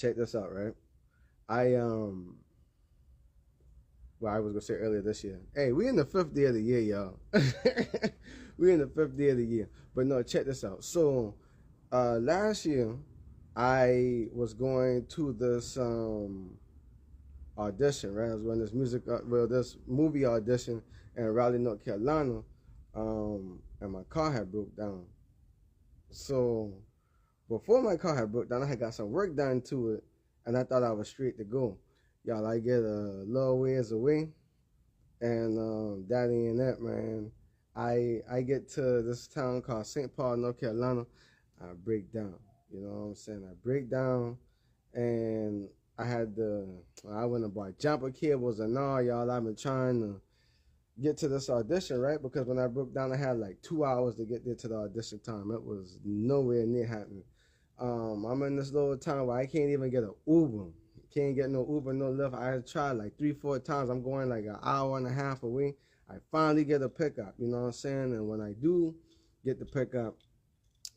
check this out, right? I well, I was gonna say earlier this year. Hey, we in the fifth day of the year, y'all. We in the fifth day of the year. But no, check this out. So, last year, I was going to this audition, right? I was going to this this movie audition in Raleigh, North Carolina, and my car had broke down. So before my car had broke down, I had got some work done to it, and I thought I was straight to go. Y'all, I get a little ways away, and that ain't it, man. I get to this town called St. Paul, North Carolina. I break down. You know what I'm saying? I break down, and I went and bought jumper cables and all, y'all. I've been trying to get to this audition, right? Because when I broke down, I had like 2 hours to get there to the audition time. It was nowhere near happening. I'm in this little town where I can't even get an Uber. Can't get no Uber, no Lyft. I had tried like 3-4 times. I'm going like an hour and a half away. I finally get a pickup, you know what I'm saying? And when I do get the pickup,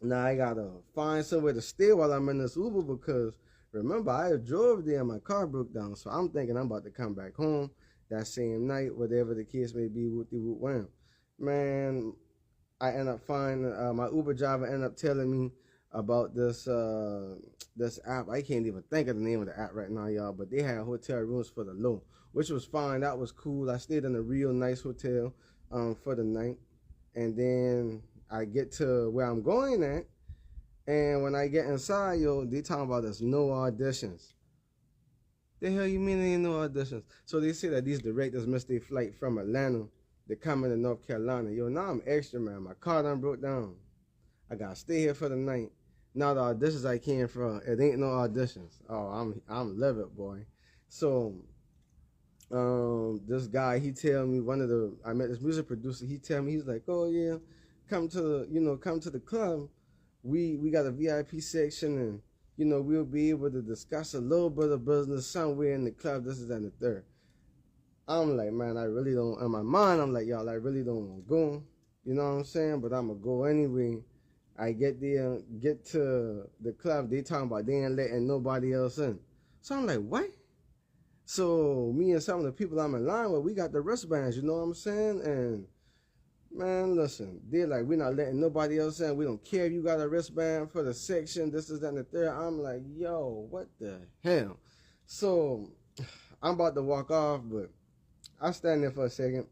now I gotta find somewhere to stay while I'm in this Uber because remember, I drove there and my car broke down. So I'm thinking I'm about to come back home that same night, whatever the case may be, whoop-de-whoop wham. Man, I end up finding, my Uber driver ended up telling me about this this app. I can't even think of the name of the app right now, y'all, but they had hotel rooms for the low, which was fine. That was cool. I stayed in a real nice hotel for the night. And then I get to where I'm going at, and when I get inside, yo, they talking about there's no auditions. The hell you mean there ain't no auditions? So they say that these directors missed their flight from Atlanta. They're coming to North Carolina. Yo, now I'm extra, man. My car done broke down. I gotta stay here for the night. Now the auditions I came from, it ain't no auditions. Oh, I'm livid, boy. So this guy, he tell me I met this music producer. He tell me, he's like, oh yeah, come to the club. We got a VIP section, and we'll be able to discuss a little bit of business somewhere in the club. This is and the third. I'm like, man, I really don't. In my mind, I'm like, y'all, I really don't want to go. You know what I'm saying? But I'm gonna go anyway. I get there, get to the club. They talking about they ain't letting nobody else in. So I'm like, what? So me and some of the people I'm in line with, we got the wristbands. You know what I'm saying? And man, listen, they're like, we're not letting nobody else in. We don't care if you got a wristband for the section. This is that and the third. I'm like, yo, what the hell? So I'm about to walk off, but I stand there for a second.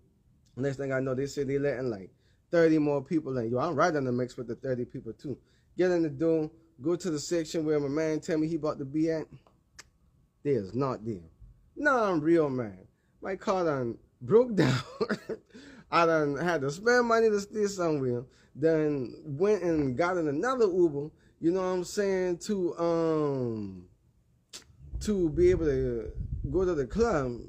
Next thing I know, they say they letting like 30 more people in. Yo, I'm right in the mix with the 30 people too. Get in the door, go to the section where my man tell me he about to be at. There's not there. Now I'm real mad. My car done broke down. I done had to spend money to stay somewhere. Then went and got in another Uber, you know what I'm saying, to be able to go to the club.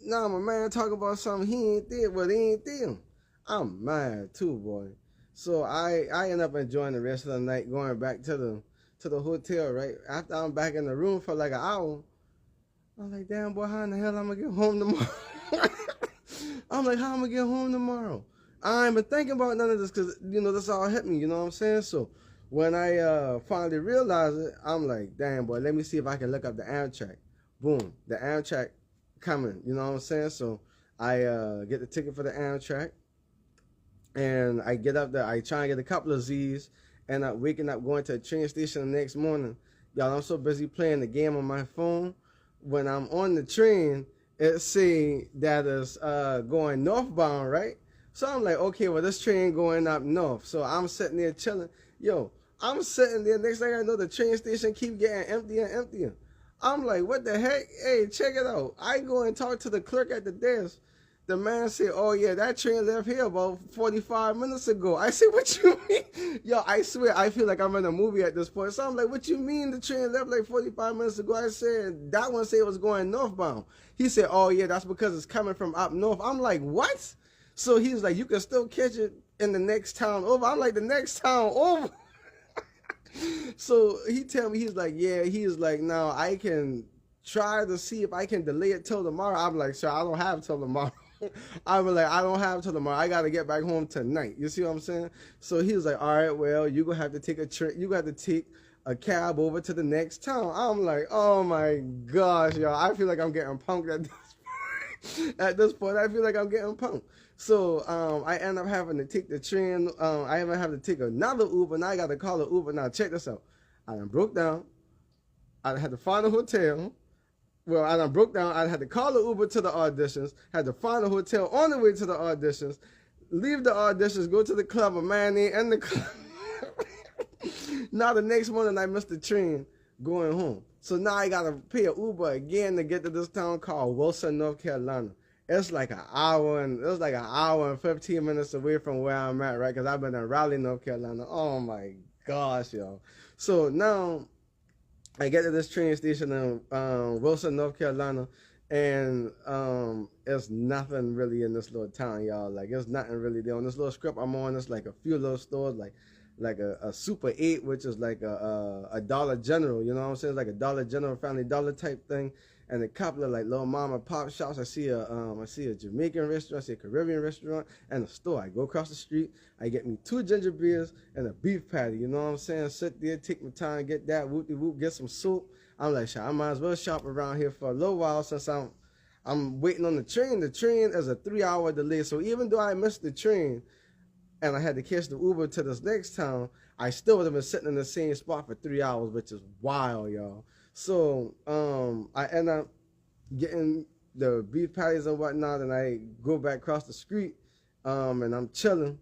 Now my man talking about something he ain't there, but he ain't there. I'm mad too, boy. So I end up enjoying the rest of the night, going back to the hotel, right? After I'm back in the room for like an hour, I'm like, damn, boy, how in the hell I'm gonna get home tomorrow? I'm like, how am I gonna get home tomorrow? I ain't been thinking about none of this because, this all hit me, you know what I'm saying? So when I finally realized it, I'm like, damn, boy, let me see if I can look up the Amtrak. Boom, the Amtrak coming, you know what I'm saying? So I get the ticket for the Amtrak, and I get up there. I try and get a couple of Z's, and I'm waking up going to a train station the next morning. Y'all, I'm so busy playing the game on my phone. When I'm on the train, it say that it's going northbound, right? So I'm like, okay, well, this train going up north. So I'm sitting there chilling. Yo, I'm sitting there. Next thing I know, the train station keep getting emptier and emptier. I'm like, what the heck? Hey, check it out. I go and talk to the clerk at the desk. The man said, oh, yeah, that train left here about 45 minutes ago. I said, what you mean? Yo, I swear, I feel like I'm in a movie at this point. So I'm like, what you mean the train left like 45 minutes ago? I said, that one said it was going northbound. He said, oh, yeah, that's because it's coming from up north. I'm like, what? So he was like, you can still catch it in the next town over. I'm like, the next town over? So he tell me, he's like, yeah, he's like, now I can try to see if I can delay it till tomorrow. I'm like, sir, I don't have till tomorrow. I was like, I don't have till tomorrow. I got to get back home tonight. You see what I'm saying? So he was like, all right, well, you're going to have to take a train. You got to take a cab over to the next town. I'm like, oh my gosh, y'all. I feel like I'm getting punked at this point. At this point, I feel like I'm getting punked. So I end up having to take the train. I even have to take another Uber. Now I got to call an Uber. Now check this out. I done broke down. I had to find a hotel. Well, I done broke down. I had to call an Uber to the auditions. Had to find a hotel on the way to the auditions. Leave the auditions. Go to the club. A man in the club. Now the next morning I missed the train going home. So now I gotta pay an Uber again to get to this town called Wilson, North Carolina. It's like an hour and 15 minutes away from where I'm at, right? Because I've been in Raleigh, North Carolina. Oh my gosh, y'all. So now I get to this train station in Wilson, North Carolina, and it's nothing really in this little town, y'all. Like, it's nothing really there. On this little strip I'm on, it's like a few little stores, like a Super 8, which is like a Dollar General, you know what I'm saying? Like a Dollar General, Family Dollar type thing, and a couple of like little mom and pop shops. I see a Jamaican restaurant, I see a Caribbean restaurant, and a store. I go across the street, I get me 2 ginger beers and a beef patty, you know what I'm saying? Sit there, take my time, get that, whoop-de-whoop, get some soup. I'm like, I might as well shop around here for a little while since I'm waiting on the train. The train is a 3-hour delay, so even though I missed the train, and I had to catch the Uber to this next town, I still would have been sitting in the same spot for 3 hours, which is wild, y'all. So I end up getting the beef patties and whatnot, and I go back across the street, and I'm chilling.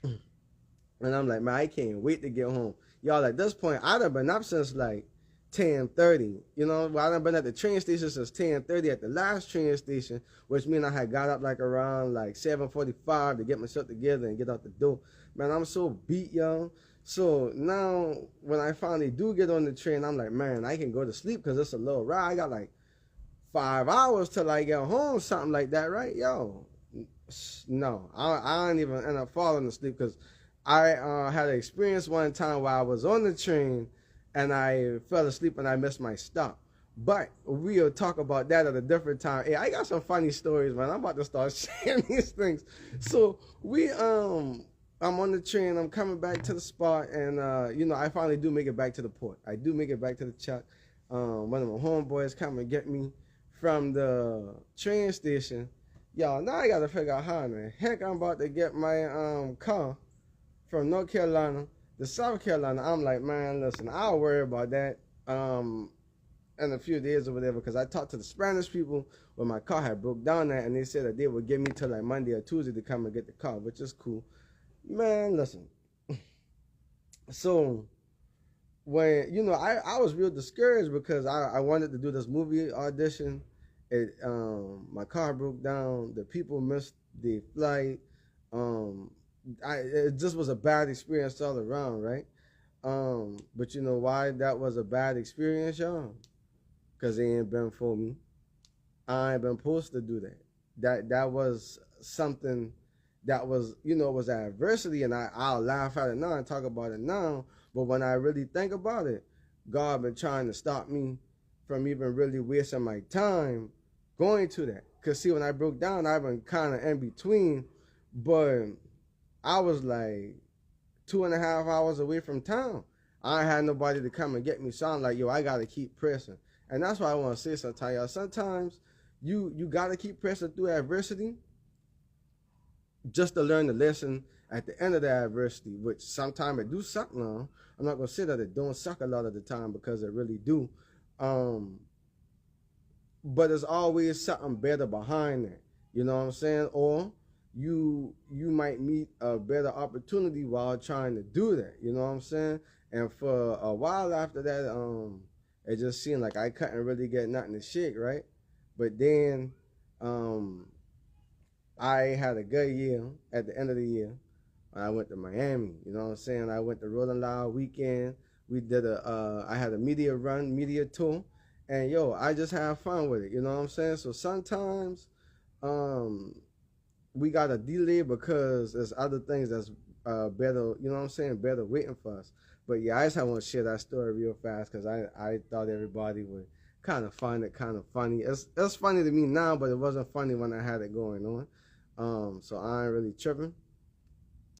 And I'm like, man, I can't wait to get home. Y'all, at this point, I'd have been up since like 10:30. You know, well, I've been at the train station since 10:30 at the last train station, which means I had got up like around like 7:45 to get myself together and get out the door. Man, I'm so beat, y'all. So now when I finally do get on the train, I'm like, man, I can go to sleep because it's a little ride. I got like 5 hours till I get home, something like that, right? Yo, no, I didn't even end up falling asleep because I had an experience one time while I was on the train and I fell asleep and I missed my stop. But we'll talk about that at a different time. Hey, I got some funny stories, man. I'm about to start sharing these things. So I'm on the train. I'm coming back to the spot, and I finally do make it back to the port. I do make it back to the truck. One of my homeboys come and get me from the train station. Y'all, now I gotta figure out how in the heck I'm about to get my car from North Carolina to South Carolina. I'm like, man, listen, I'll worry about that in a few days or whatever, because I talked to the Spanish people when my car had broke down there, and they said that they would give me till like Monday or Tuesday to come and get the car, which is cool. Man, listen. So when I was real discouraged because I wanted to do this movie audition. My car broke down. The people missed the flight. It just was a bad experience all around, right? But you know why that was a bad experience, y'all? Because they ain't been for me. I ain't been supposed to do that. That was something that was, was adversity, and I'll laugh at it now and talk about it now. But when I really think about it, God been trying to stop me from even really wasting my time going to that. Because see, when I broke down, I've been kind of in between, but I was like 2.5 hours away from town. I ain't had nobody to come and get me, so I'm like, yo, I got to keep pressing. And that's why I want to say sometimes, y'all. Sometimes you got to keep pressing through adversity just to learn the lesson at the end of the adversity, which sometimes it do suck now. I'm not going to say that it don't suck a lot of the time, because it really do. But there's always something better behind that. You know what I'm saying? Or you might meet a better opportunity while trying to do that. You know what I'm saying? And for a while after that, it just seemed like I couldn't really get nothing to shake, right? But then I had a good year at the end of the year. I went to Miami, you know what I'm saying? I went to Rolling Loud weekend. We did I had a media tour, and yo, I just had fun with it, you know what I'm saying? So sometimes we got a delay because there's other things that's better, you know what I'm saying, better waiting for us. But yeah, I just want to share that story real fast because I thought everybody would kind of find it kind of funny. It's funny to me now, but it wasn't funny when I had it going on. So I ain't really tripping.